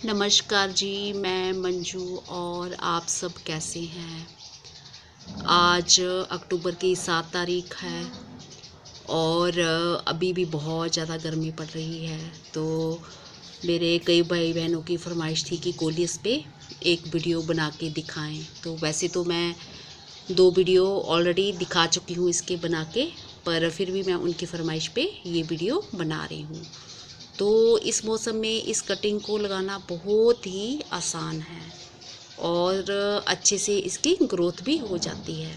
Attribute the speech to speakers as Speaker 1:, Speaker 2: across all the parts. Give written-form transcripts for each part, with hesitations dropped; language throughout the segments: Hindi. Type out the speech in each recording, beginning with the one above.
Speaker 1: नमस्कार जी, मैं मंजू और आप सब कैसे हैं। आज अक्टूबर की 7 तारीख है और अभी भी बहुत ज़्यादा गर्मी पड़ रही है। तो मेरे कई भाई बहनों की फरमाइश थी कि कोलियस पे एक वीडियो बना के दिखाएं। तो वैसे तो मैं 2 वीडियो ऑलरेडी दिखा चुकी हूँ इसके बना के, पर फिर भी मैं उनकी फरमाइश पे ये वीडियो बना रही हूँ। तो इस मौसम में इस कटिंग को लगाना बहुत ही आसान है और अच्छे से इसकी ग्रोथ भी हो जाती है।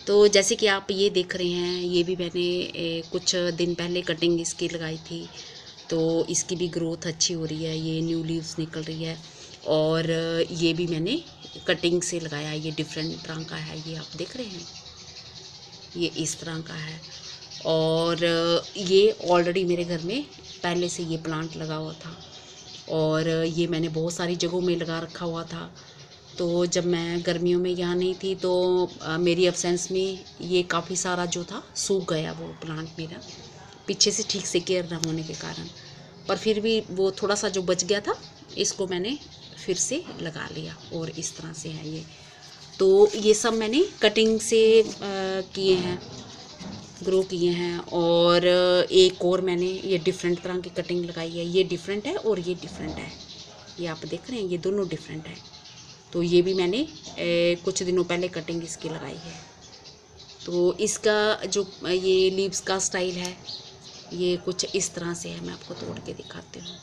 Speaker 1: तो जैसे कि आप ये देख रहे हैं, ये भी मैंने कुछ दिन पहले कटिंग इसकी लगाई थी। तो इसकी भी ग्रोथ अच्छी हो रही है, ये न्यू लीव्स निकल रही है। और ये भी मैंने कटिंग से लगाया, ये डिफरेंट तरह का है, ये आप देख रहे हैं, ये इस तरह का है। और ये ऑलरेडी मेरे घर में पहले से ये प्लांट लगा हुआ था और ये मैंने बहुत सारी जगहों में लगा रखा हुआ था। तो जब मैं गर्मियों में यहाँ नहीं थी तो मेरी एब्सेंस में ये काफ़ी सारा जो था सूख गया, वो प्लांट मेरा पीछे से ठीक से केयर न होने के कारण। पर फिर भी वो थोड़ा सा जो बच गया था, इसको मैंने फिर से लगा लिया और इस तरह से है ये। तो ये सब मैंने कटिंग से किए हैं, ग्रो किए हैं। और एक और मैंने ये डिफरेंट तरह की कटिंग लगाई है, ये डिफरेंट है और ये डिफरेंट है, ये आप देख रहे हैं, ये दोनों डिफरेंट है। तो ये भी मैंने कुछ दिनों पहले कटिंग इसकी लगाई है। तो इसका जो ये लीव्स का स्टाइल है, ये कुछ इस तरह से है, मैं आपको तोड़ के दिखाती हूँ।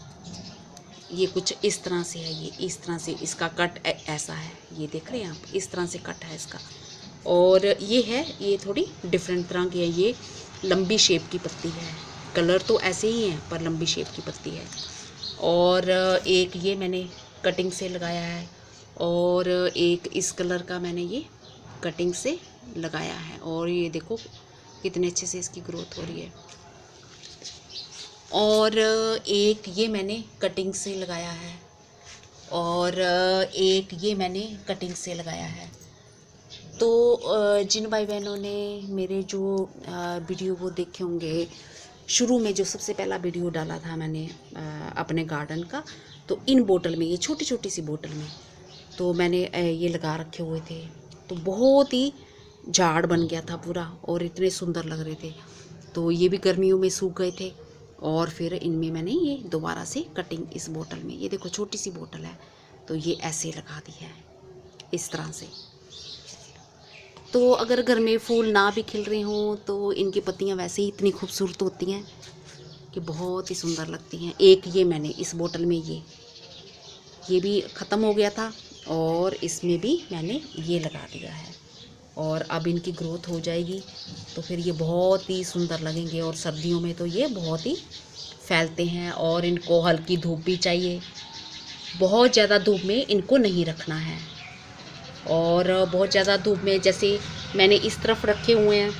Speaker 1: ये कुछ इस तरह से है, ये इस तरह से इसका कट ऐसा है, ये देख रहे हैं आप, इस तरह से कट है इसका। और ये है, ये थोड़ी डिफरेंट तरह की है, ये लंबी शेप की पत्ती है, कलर तो ऐसे ही है पर लंबी शेप की पत्ती है। और एक ये मैंने कटिंग से लगाया है और एक इस कलर का मैंने ये कटिंग से लगाया है। और ये देखो कितने अच्छे से इसकी ग्रोथ हो रही है। और एक ये मैंने कटिंग से लगाया है और एक ये मैंने कटिंग से लगाया है। तो जिन भाई बहनों ने मेरे जो वीडियो वो देखे होंगे, शुरू में जो सबसे पहला वीडियो डाला था मैंने अपने गार्डन का, तो इन बोतल में, ये छोटी छोटी सी बोतल में, तो मैंने ये लगा रखे हुए थे। तो बहुत ही झाड़ बन गया था पूरा और इतने सुंदर लग रहे थे। तो ये भी गर्मियों में सूख गए थे और फिर इनमें मैंने ये दोबारा से कटिंग इस बोतल में, ये देखो छोटी सी बोतल है, तो ये ऐसे लगा दी है इस तरह से। तो अगर घर में फूल ना भी खिल रहे हों तो इनकी पत्तियां वैसे ही इतनी खूबसूरत होती हैं कि बहुत ही सुंदर लगती हैं। एक ये मैंने इस बोतल में ये भी ख़त्म हो गया था और इसमें भी मैंने ये लगा दिया है। और अब इनकी ग्रोथ हो जाएगी तो फिर ये बहुत ही सुंदर लगेंगे। और सर्दियों में तो ये बहुत ही फैलते हैं और इनको हल्की धूप भी चाहिए, बहुत ज़्यादा धूप में इनको नहीं रखना है। और बहुत ज़्यादा धूप में, जैसे मैंने इस तरफ रखे हुए हैं,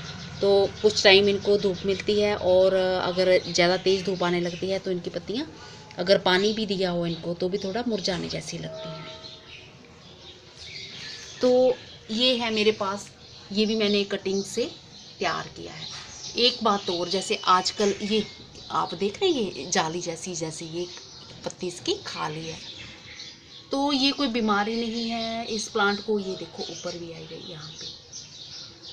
Speaker 1: तो कुछ टाइम इनको धूप मिलती है और अगर ज़्यादा तेज़ धूप आने लगती है तो इनकी पत्तियाँ, अगर पानी भी दिया हो इनको, तो भी थोड़ा मुरझाने जैसी लगती हैं। तो ये है मेरे पास, ये भी मैंने कटिंग से तैयार किया है। एक बात और, जैसे आजकल ये आप देख रहे हैं, ये जाली जैसी, जैसे ये पत्ती इसकी खाली है, तो ये कोई बीमारी नहीं है इस प्लांट को। ये देखो ऊपर भी आई गई यहाँ पे।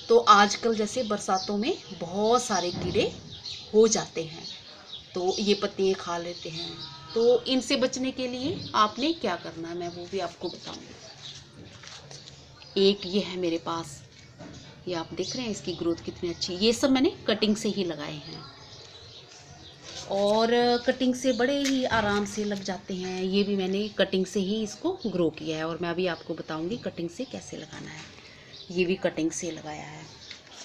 Speaker 1: तो आजकल जैसे बरसातों में बहुत सारे कीड़े हो जाते हैं, तो ये पत्तियाँ खा लेते हैं। तो इनसे बचने के लिए आपने क्या करना है, मैं वो भी आपको बताऊंगी। एक ये है मेरे पास, ये आप देख रहे हैं, इसकी ग्रोथ कितनी अच्छी। ये सब मैंने कटिंग से ही लगाए हैं और कटिंग से बड़े ही आराम से लग जाते हैं। ये भी मैंने कटिंग से ही इसको ग्रो किया है और मैं अभी आपको बताऊंगी कटिंग से कैसे लगाना है। ये भी कटिंग से लगाया है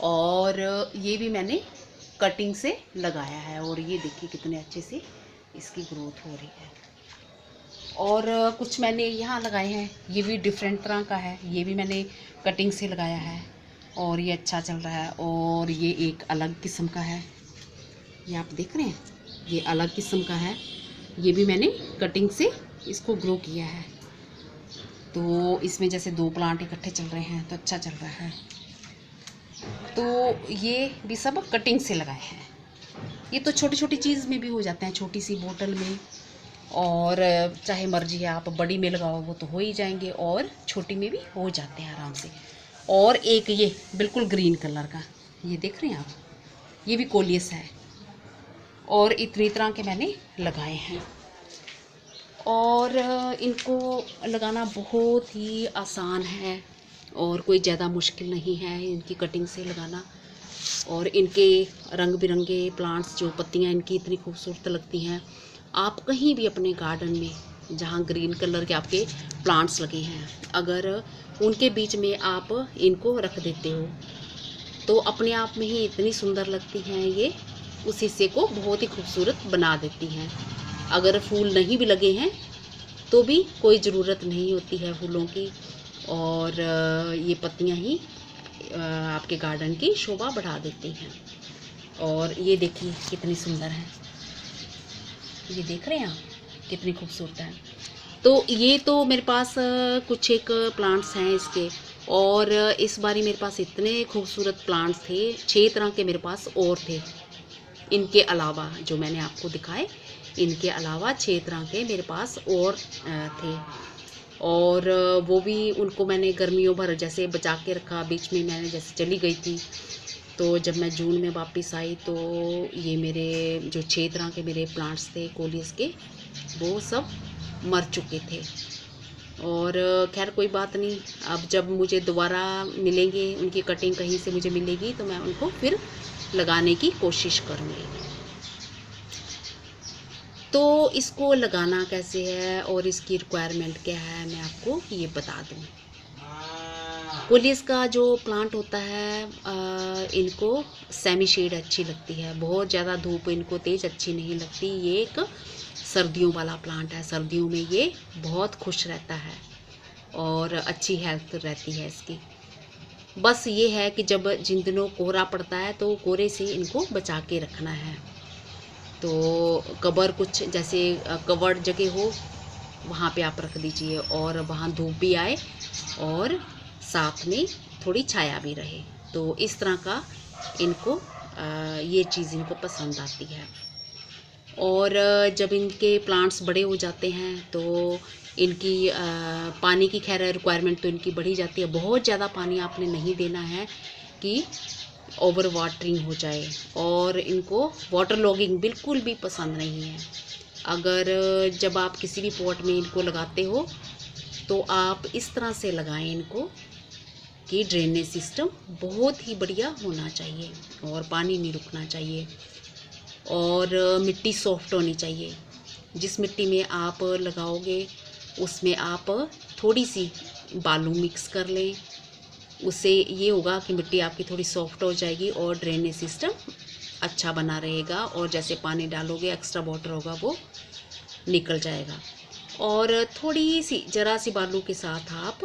Speaker 1: और ये भी मैंने कटिंग से लगाया है और ये देखिए कितने अच्छे से इसकी ग्रोथ हो रही है। और कुछ मैंने यहाँ लगाए हैं, ये भी डिफरेंट तरह का है, ये भी मैंने कटिंग से लगाया है और ये अच्छा चल रहा है। और ये एक अलग किस्म का है, ये आप देख रहे हैं, ये अलग किस्म का है, ये भी मैंने कटिंग से इसको ग्रो किया है। तो इसमें जैसे 2 प्लांट इकट्ठे चल रहे हैं तो अच्छा चल रहा है। तो ये भी सब कटिंग से लगाए हैं। ये तो छोटी छोटी चीज़ में भी हो जाते हैं, छोटी सी बोतल में और चाहे मर्जी है आप बड़ी में लगाओ वो तो हो ही जाएंगे, और छोटी में भी हो जाते हैं आराम से। और एक ये बिल्कुल ग्रीन कलर का, ये देख रहे हैं आप, ये भी कोलियस है, और इतनी तरह के मैंने लगाए हैं। और इनको लगाना बहुत ही आसान है और कोई ज़्यादा मुश्किल नहीं है इनकी कटिंग से लगाना। और इनके रंग बिरंगे प्लांट्स, जो पत्तियां इनकी इतनी खूबसूरत लगती हैं, आप कहीं भी अपने गार्डन में जहाँ ग्रीन कलर के आपके प्लांट्स लगे हैं, अगर उनके बीच में आप इनको रख देते हो तो अपने आप में ही इतनी सुंदर लगती हैं ये, उस हिस्से को बहुत ही खूबसूरत बना देती हैं। अगर फूल नहीं भी लगे हैं तो भी कोई ज़रूरत नहीं होती है फूलों की, और ये पत्तियां ही आपके गार्डन की शोभा बढ़ा देती हैं। और ये देखिए कितनी सुंदर है, ये देख रहे हैं आप कितनी खूबसूरत है। तो ये तो मेरे पास कुछ एक प्लांट्स हैं इसके, और इस बारी मेरे पास इतने खूबसूरत प्लांट्स थे, 6 तरह के मेरे पास और थे इनके अलावा, जो मैंने आपको दिखाए इनके अलावा 6 तरह के मेरे पास और थे। और वो भी उनको मैंने गर्मियों भर जैसे बचा के रखा। बीच में मैंने जैसे चली गई थी, तो जब मैं जून में वापस आई तो ये मेरे जो 6 तरह के मेरे प्लांट्स थे कोलियस के, वो सब मर चुके थे। और खैर कोई बात नहीं, अब जब मुझे दोबारा मिलेंगे, उनकी कटिंग कहीं से मुझे मिलेगी तो मैं उनको फिर लगाने की कोशिश करूँगी। तो इसको लगाना कैसे है और इसकी रिक्वायरमेंट क्या है मैं आपको ये बता दूँ। कोलियस का जो प्लांट होता है इनको सेमी शेड अच्छी लगती है, बहुत ज़्यादा धूप इनको तेज़ अच्छी नहीं लगती। ये एक सर्दियों वाला प्लांट है, सर्दियों में ये बहुत खुश रहता है और अच्छी हेल्थ रहती है इसकी। बस ये है कि जब जिन दिनों कोहरा पड़ता है तो कोहरे से इनको बचा के रखना है। तो कवर कुछ जैसे कवर्ड जगह हो वहाँ पे आप रख दीजिए, और वहाँ धूप भी आए और साथ में थोड़ी छाया भी रहे। तो इस तरह का इनको ये चीज़ इनको पसंद आती है। और जब इनके प्लांट्स बड़े हो जाते हैं तो इनकी पानी की खैर रिक्वायरमेंट तो इनकी बढ़ी जाती है। बहुत ज़्यादा पानी आपने नहीं देना है कि ओवर वाटरिंग हो जाए, और इनको वाटर लॉगिंग बिल्कुल भी पसंद नहीं है। अगर जब आप किसी भी पॉट में इनको लगाते हो तो आप इस तरह से लगाएं इनको कि ड्रेनेज सिस्टम बहुत ही बढ़िया होना चाहिए और पानी नहीं रुकना चाहिए, और मिट्टी सॉफ्ट होनी चाहिए। जिस मिट्टी में आप लगाओगे उसमें आप थोड़ी सी बालू मिक्स कर लें, उससे ये होगा कि मिट्टी आपकी थोड़ी सॉफ्ट हो जाएगी और ड्रेनेज सिस्टम अच्छा बना रहेगा, और जैसे पानी डालोगे एक्स्ट्रा वाटर होगा वो निकल जाएगा। और थोड़ी सी ज़रा सी बालू के साथ आप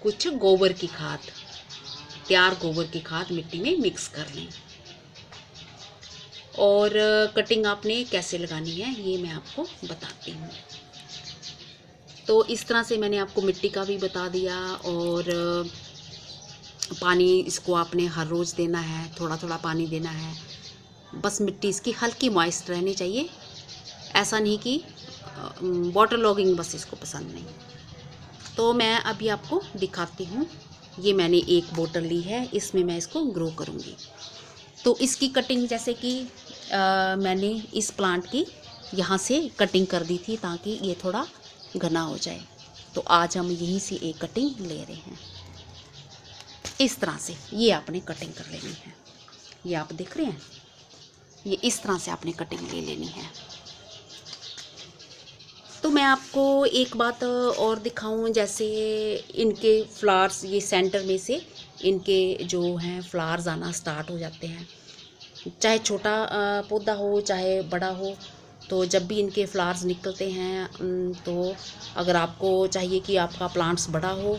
Speaker 1: कुछ गोबर की खाद, तैयार गोबर की खाद मिट्टी में मिक्स कर लें। और कटिंग आपने कैसे लगानी है ये मैं आपको बताती हूँ। तो इस तरह से मैंने आपको मिट्टी का भी बता दिया, और पानी इसको आपने हर रोज़ देना है, थोड़ा थोड़ा पानी देना है। बस मिट्टी इसकी हल्की मॉइस्ट रहनी चाहिए, ऐसा नहीं कि वाटर लॉगिंग बस इसको पसंद नहीं। तो मैं अभी आपको दिखाती हूँ। ये मैंने एक बोतल ली है, इसमें मैं इसको ग्रो करूँगी। तो इसकी कटिंग जैसे कि मैंने इस प्लांट की यहाँ से कटिंग कर दी थी ताकि ये थोड़ा घना हो जाए। तो आज हम यहीं से एक कटिंग ले रहे हैं। इस तरह से ये आपने कटिंग कर लेनी है। ये आप देख रहे हैं, ये इस तरह से आपने कटिंग ले लेनी है। तो मैं आपको एक बात और दिखाऊं, जैसे इनके फ्लावर्स, ये सेंटर में से इनके जो हैं फ्लावर्स आना स्टार्ट हो जाते हैं। चाहे छोटा पौधा हो चाहे बड़ा हो, तो जब भी इनके फ्लावर्स निकलते हैं तो अगर आपको चाहिए कि आपका प्लांट्स बड़ा हो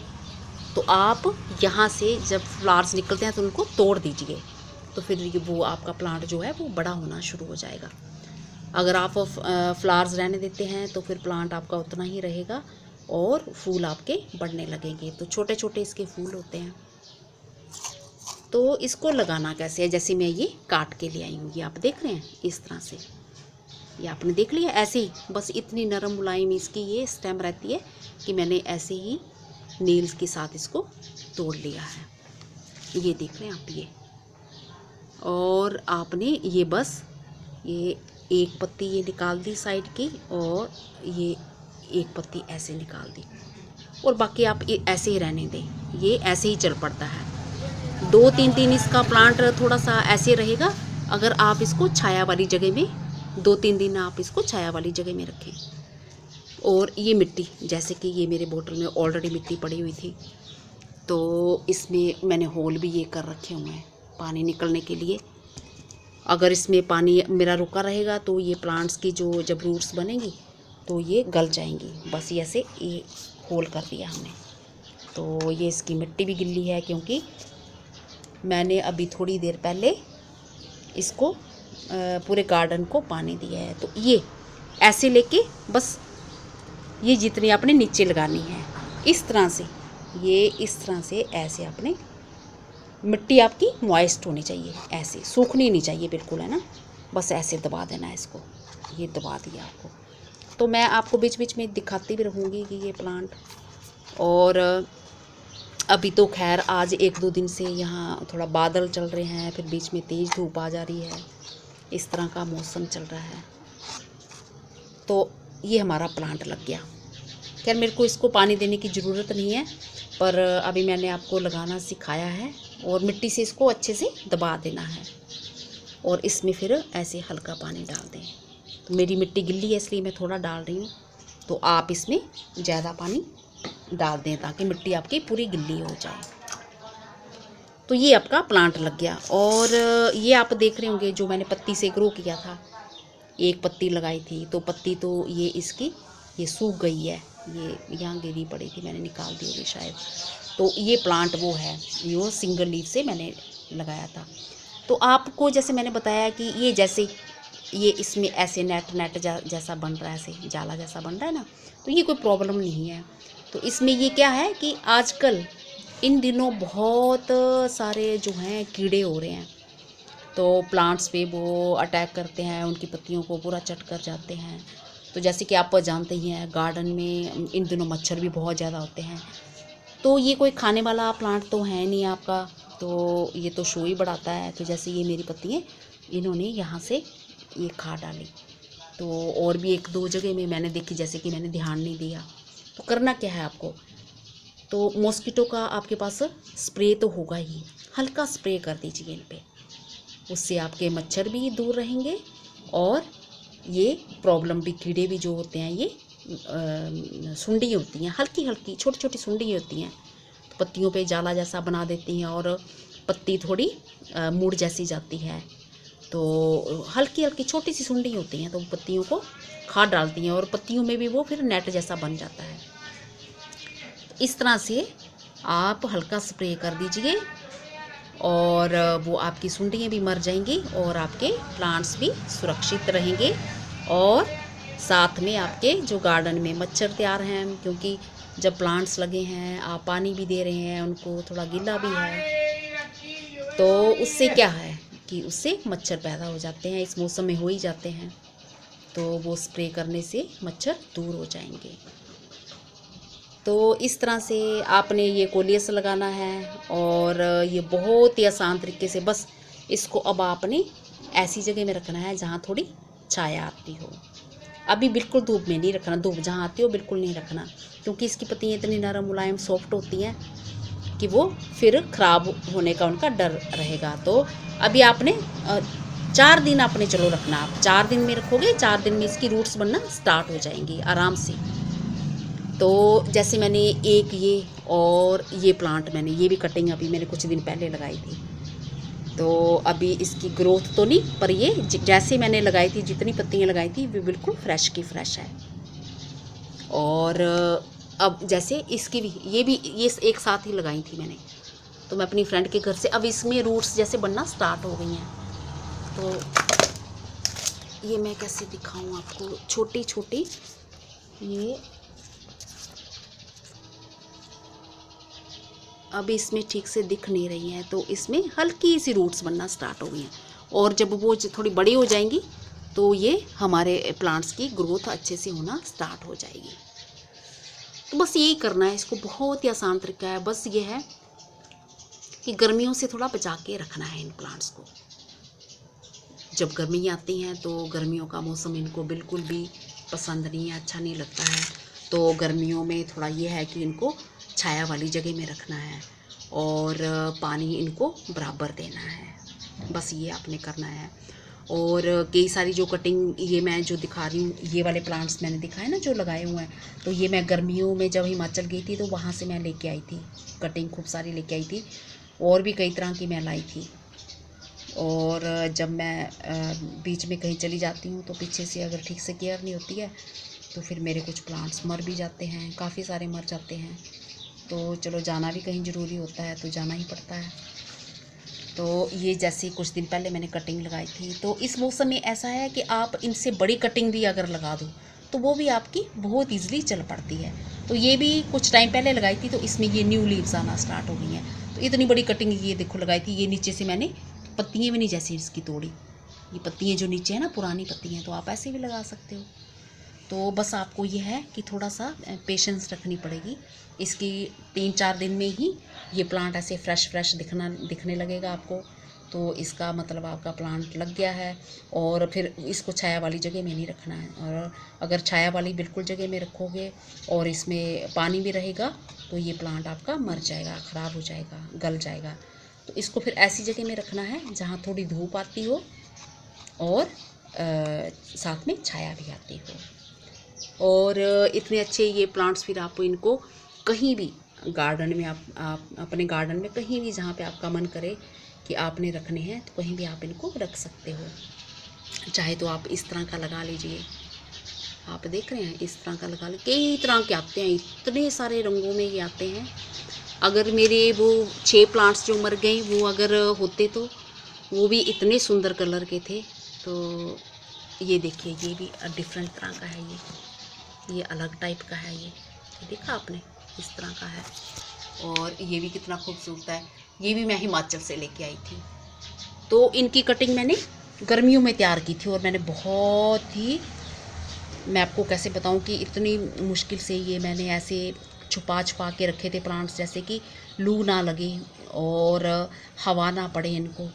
Speaker 1: तो आप यहाँ से जब फ्लावर्स निकलते हैं तो उनको तोड़ दीजिए, तो फिर वो आपका प्लांट जो है वो बड़ा होना शुरू हो जाएगा। अगर आप फ्लावर्स रहने देते हैं तो फिर प्लांट आपका उतना ही रहेगा और फूल आपके बढ़ने लगेंगे। तो छोटे छोटे इसके फूल होते हैं। तो इसको लगाना कैसे है, जैसे मैं ये काट के ले आई हूँ, ये आप देख रहे हैं इस तरह से। ये आपने देख लिया ऐसे ही, बस इतनी नरम मुलायम इसकी ये स्टेम रहती है कि मैंने ऐसे ही नील्स के साथ इसको तोड़ लिया है। ये देख रहे हैं आप ये। और आपने ये बस ये एक पत्ती ये निकाल दी साइड की, और ये एक पत्ती ऐसे निकाल दी, और बाकी आप ये ऐसे ही रहने दें। ये ऐसे ही चल पड़ता है। 2-3 दिन इसका प्लांट थोड़ा सा ऐसे रहेगा। अगर आप इसको छाया वाली जगह में 2-3 दिन आप इसको छाया वाली जगह में रखें। और ये मिट्टी, जैसे कि ये मेरे बोतल में ऑलरेडी मिट्टी पड़ी हुई थी, तो इसमें मैंने होल भी ये कर रखे हुए हैं पानी निकलने के लिए। अगर इसमें पानी मेरा रुका रहेगा तो ये प्लांट्स की जो जब रूट्स बनेंगी तो ये गल जाएंगी। बस ये ऐसे ये होल कर दिया हमने। तो ये इसकी मिट्टी भी गिल्ली है, क्योंकि मैंने अभी थोड़ी देर पहले इसको पूरे गार्डन को पानी दिया है। तो ये ऐसे लेके बस ये जितनी आपने नीचे लगानी है, इस तरह से, ये इस तरह से ऐसे आपने, मिट्टी आपकी मॉइस्ट होनी चाहिए, ऐसे सूखनी नहीं चाहिए बिल्कुल, है ना। बस ऐसे दबा देना है इसको। ये दबा दिया आपको। तो मैं आपको बीच बीच में दिखाती भी रहूँगी कि ये प्लांट। और अभी तो खैर आज 1-2 दिन से यहाँ थोड़ा बादल चल रहे हैं, फिर बीच में तेज़ धूप आ जा रही है, इस तरह का मौसम चल रहा है। तो ये हमारा प्लांट लग गया। खैर मेरे को इसको पानी देने की ज़रूरत नहीं है, पर अभी मैंने आपको लगाना सिखाया है। और मिट्टी से इसको अच्छे से दबा देना है, और इसमें फिर ऐसे हल्का पानी डाल दें। तो मेरी मिट्टी गिल्ली है इसलिए मैं थोड़ा डाल रही हूँ, तो आप इसमें ज़्यादा पानी डाल दें ताकि मिट्टी आपकी पूरी गिल्ली हो जाए। तो ये आपका प्लांट लग गया। और ये आप देख रहे होंगे जो मैंने पत्ती से ग्रो किया था, एक पत्ती लगाई थी, तो पत्ती तो ये इसकी ये सूख गई है, ये यहाँ गिरी पड़ी थी, मैंने निकाल दी होगी शायद। तो ये प्लांट वो है, ये सिंगल लीफ से मैंने लगाया था। तो आपको जैसे मैंने बताया कि ये जैसे ये इसमें ऐसे नेट जैसा बन रहा है, ऐसे जाला जैसा बन रहा है ना, तो ये कोई प्रॉब्लम नहीं है। तो इसमें ये क्या है कि आजकल इन दिनों बहुत सारे जो हैं कीड़े हो रहे हैं, तो प्लांट्स पे वो अटैक करते हैं, उनकी पत्तियों को पूरा चट कर जाते हैं। तो जैसे कि आप जानते ही हैं गार्डन में इन दिनों मच्छर भी बहुत ज़्यादा होते हैं। तो ये कोई खाने वाला प्लांट तो है नहीं आपका, तो ये तो शो ही बढ़ाता है। तो जैसे ये मेरी पत्तियाँ, इन्होंने यहाँ से ये खा डाली। तो और भी 1-2 जगह में मैंने देखी, जैसे कि मैंने ध्यान नहीं दिया। तो करना क्या है आपको, तो मॉस्किटो का आपके पास स्प्रे तो होगा ही, हल्का स्प्रे कर दीजिए इन पे। उससे आपके मच्छर भी दूर रहेंगे, और ये प्रॉब्लम भी, कीड़े भी जो होते हैं, ये सुंडी होती हैं, हल्की हल्की छोटी छोटी सुंडी होती हैं, तो पत्तियों पे जाला जैसा बना देती हैं, और पत्ती थोड़ी मुड़ जैसी जाती है। तो हल्की हल्की छोटी सी सुंडी होती हैं, तो पत्तियों को खा डालती हैं, और पत्तियों में भी वो फिर नेट जैसा बन जाता है। इस तरह से आप हल्का स्प्रे कर दीजिए, और वो आपकी सुंडियाँ भी मर जाएंगी, और आपके प्लांट्स भी सुरक्षित रहेंगे। और साथ में आपके जो गार्डन में मच्छर तैयार हैं, क्योंकि जब प्लांट्स लगे हैं आप पानी भी दे रहे हैं, उनको थोड़ा गीला भी है, तो उससे क्या है कि उससे मच्छर पैदा हो जाते हैं, इस मौसम में हो ही जाते हैं। तो वो स्प्रे करने से मच्छर दूर हो जाएंगे। तो इस तरह से आपने ये कोलियस लगाना है, और ये बहुत ही आसान तरीके से, बस इसको अब आपने ऐसी जगह में रखना है जहाँ थोड़ी छाया आती हो। अभी बिल्कुल धूप में नहीं रखना, धूप जहाँ आती हो बिल्कुल नहीं रखना, क्योंकि इसकी पत्तियाँ इतनी नरम मुलायम सॉफ्ट होती हैं कि वो फिर ख़राब होने का उनका डर रहेगा। तो अभी आपने 4 दिन आपने चलो रखना, आप 4 दिन में रखोगे, 4 दिन में इसकी रूट्स बनना स्टार्ट हो जाएंगी आराम से। तो जैसे मैंने एक ये और ये प्लांट, मैंने ये भी कटिंग अभी मैंने कुछ दिन पहले लगाई थी, तो अभी इसकी ग्रोथ तो नहीं, पर ये जैसे मैंने लगाई थी, जितनी पत्तियाँ लगाई थी वो बिल्कुल फ्रेश की फ्रेश है। और अब जैसे इसकी भी ये एक साथ ही लगाई थी मैंने, तो मैं अपनी फ्रेंड के घर से, अब इसमें रूट्स जैसे बनना स्टार्ट हो गई हैं। तो ये मैं कैसे दिखाऊं आपको, छोटी छोटी ये अभी इसमें ठीक से दिख नहीं रही हैं, तो इसमें हल्की सी रूट्स बनना स्टार्ट हो गई हैं। और जब वो थोड़ी बड़ी हो जाएंगी तो ये हमारे प्लांट्स की ग्रोथ अच्छे से होना स्टार्ट हो जाएगी। तो बस यही करना है, इसको बहुत ही आसान तरीका है। बस ये है कि गर्मियों से थोड़ा बचा के रखना है इन प्लांट्स को। जब गर्मी आती हैं तो गर्मियों का मौसम इनको बिल्कुल भी पसंद नहीं है, अच्छा नहीं लगता है। तो गर्मियों में थोड़ा ये है कि इनको छाया वाली जगह में रखना है और पानी इनको बराबर देना है। बस ये आपने करना है। और कई सारी जो कटिंग ये मैं जो दिखा रही हूँ, ये वाले प्लांट्स मैंने दिखाए ना जो लगाए हुए हैं, तो ये मैं गर्मियों में जब हिमाचल गई थी तो वहाँ से मैं लेके आई थी कटिंग, खूब सारी लेके आई थी। और भी कई तरह की मैं लाई थी। और जब मैं बीच में कहीं चली जाती हूँ तो पीछे से अगर ठीक से केयर नहीं होती है तो फिर मेरे कुछ प्लांट्स मर भी जाते हैं, काफ़ी सारे मर जाते हैं। तो चलो जाना भी कहीं ज़रूरी होता है तो जाना ही पड़ता है। तो ये जैसे कुछ दिन पहले मैंने कटिंग लगाई थी, तो इस मौसम में ऐसा है कि आप इनसे बड़ी कटिंग भी अगर लगा दो तो वो भी आपकी बहुत ईजिली चल पड़ती है। तो ये भी कुछ टाइम पहले लगाई थी तो इसमें ये न्यू लीव्स आना स्टार्ट हो गई हैं। तो इतनी बड़ी कटिंग ये देखो लगाई थी, ये नीचे से मैंने पत्तियाँ भी नहीं जैसी इसकी तोड़ी। ये पत्तियाँ जो नीचे है ना, पुरानी पत्तियाँ, तो आप ऐसे भी लगा सकते हो। तो बस आपको ये है कि थोड़ा सा पेशेंस रखनी पड़ेगी। इसकी 3-4 दिन में ही ये प्लांट ऐसे फ्रेश दिखने लगेगा आपको। तो इसका मतलब आपका प्लांट लग गया है। और फिर इसको छाया वाली जगह में नहीं रखना है। और अगर छाया वाली बिल्कुल जगह में रखोगे और इसमें पानी भी रहेगा तो ये प्लांट आपका मर जाएगा, ख़राब हो जाएगा, गल जाएगा। तो इसको फिर ऐसी जगह में रखना है जहाँ थोड़ी धूप आती हो और साथ में छाया भी आती हो। और इतने अच्छे ये प्लांट्स फिर आप इनको कहीं भी गार्डन में आप अपने गार्डन में कहीं भी जहाँ पे आपका मन करे कि आपने रखने हैं तो कहीं भी आप इनको रख सकते हो। चाहे तो आप इस तरह का लगा लीजिए, आप देख रहे हैं, इस तरह का लगा लीजिए। कई तरह के आते हैं, इतने सारे रंगों में ये आते हैं। अगर मेरे वो 6 प्लांट्स जो मर गए वो अगर होते तो वो भी इतने सुंदर कलर के थे। तो ये देखिए, ये भी डिफरेंट तरह का है, ये अलग टाइप का है। ये देखा आपने, इस तरह का है। और ये भी कितना खूबसूरत है। ये भी मैं हिमाचल से लेके आई थी। तो इनकी कटिंग मैंने गर्मियों में तैयार की थी और मैंने बहुत ही, मैं आपको कैसे बताऊं कि इतनी मुश्किल से ये मैंने ऐसे छुपा के रखे थे प्लांट्स, जैसे कि लू ना लगे और हवा ना पड़े इनको।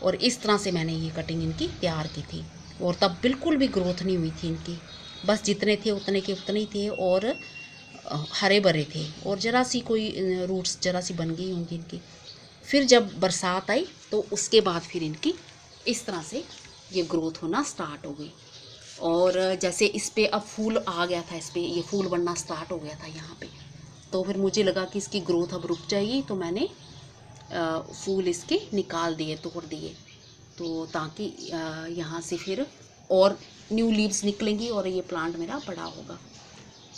Speaker 1: और इस तरह से मैंने ये कटिंग इनकी तैयार की थी। और तब बिल्कुल भी ग्रोथ नहीं हुई थी इनकी, बस जितने थे उतने के उतने ही थे और हरे भरे थे। और ज़रा सी कोई रूट्स ज़रा सी बन गई होंगी इनकी। फिर जब बरसात आई तो उसके बाद फिर इनकी इस तरह से ये ग्रोथ होना स्टार्ट हो गई। और जैसे इस पर अब फूल आ गया था, इस पर ये फूल बनना स्टार्ट हो गया था यहाँ पे, तो फिर मुझे लगा कि इसकी ग्रोथ अब रुक जाएगी। तो मैंने फूल इसके निकाल दिए, तोड़ दिए, तो ताकि यहाँ से फिर और न्यू लीव्स निकलेंगी और ये प्लांट मेरा बड़ा होगा।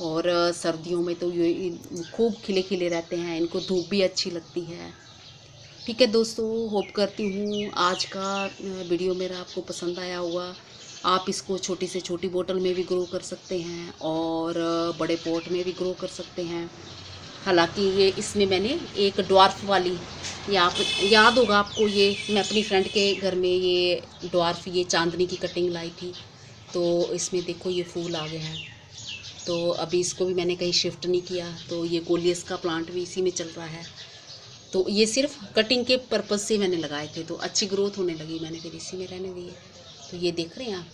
Speaker 1: और सर्दियों में तो ये खूब खिले खिले रहते हैं, इनको धूप भी अच्छी लगती है। ठीक है दोस्तों, होप करती हूँ आज का वीडियो मेरा आपको पसंद आया होगा। आप इसको छोटी से छोटी बोतल में भी ग्रो कर सकते हैं और बड़े पॉट में भी ग्रो कर सकते हैं। हालांकि ये इसमें मैंने एक ड्वार्फ वाली, ये आप याद होगा आपको, ये मैं अपनी फ्रेंड के घर में ये ड्वार्फ, ये चांदनी की कटिंग लाई थी। तो इसमें देखो ये फूल आ गए हैं। तो अभी इसको भी मैंने कहीं शिफ्ट नहीं किया। तो ये कोलियस का प्लांट भी इसी में चल रहा है। तो ये सिर्फ कटिंग के पर्पज़ से मैंने लगाए थे, तो अच्छी ग्रोथ होने लगी, मैंने फिर इसी में रहने दिए। तो ये देख रहे हैं आप,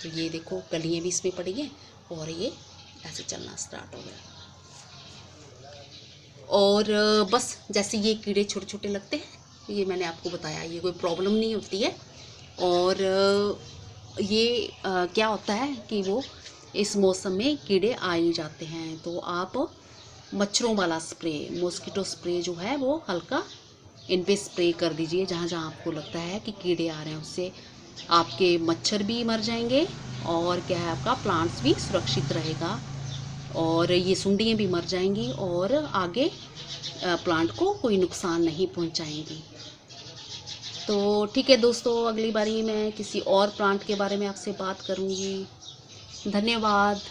Speaker 1: तो ये देखो कलियाँ भी इसमें पड़ी हैं और ये ऐसे चलना स्टार्ट हो गया। और बस जैसे ये कीड़े छोटे छोटे लगते हैं, ये मैंने आपको बताया, ये कोई प्रॉब्लम नहीं होती है। और ये क्या होता है कि वो इस मौसम में कीड़े आ ही जाते हैं। तो आप मच्छरों वाला स्प्रे, मॉस्किटो स्प्रे जो है वो हल्का इन पे स्प्रे कर दीजिए जहाँ जहाँ आपको लगता है कि कीड़े आ रहे हैं। उससे आपके मच्छर भी मर जाएंगे और क्या है, आपका प्लांट्स भी सुरक्षित रहेगा और ये सुंडियाँ भी मर जाएंगी और आगे प्लांट को कोई नुकसान नहीं पहुँचाएंगी। तो ठीक है दोस्तों, अगली बारी मैं किसी और प्लांट के बारे में आपसे बात करूँगी। धन्यवाद।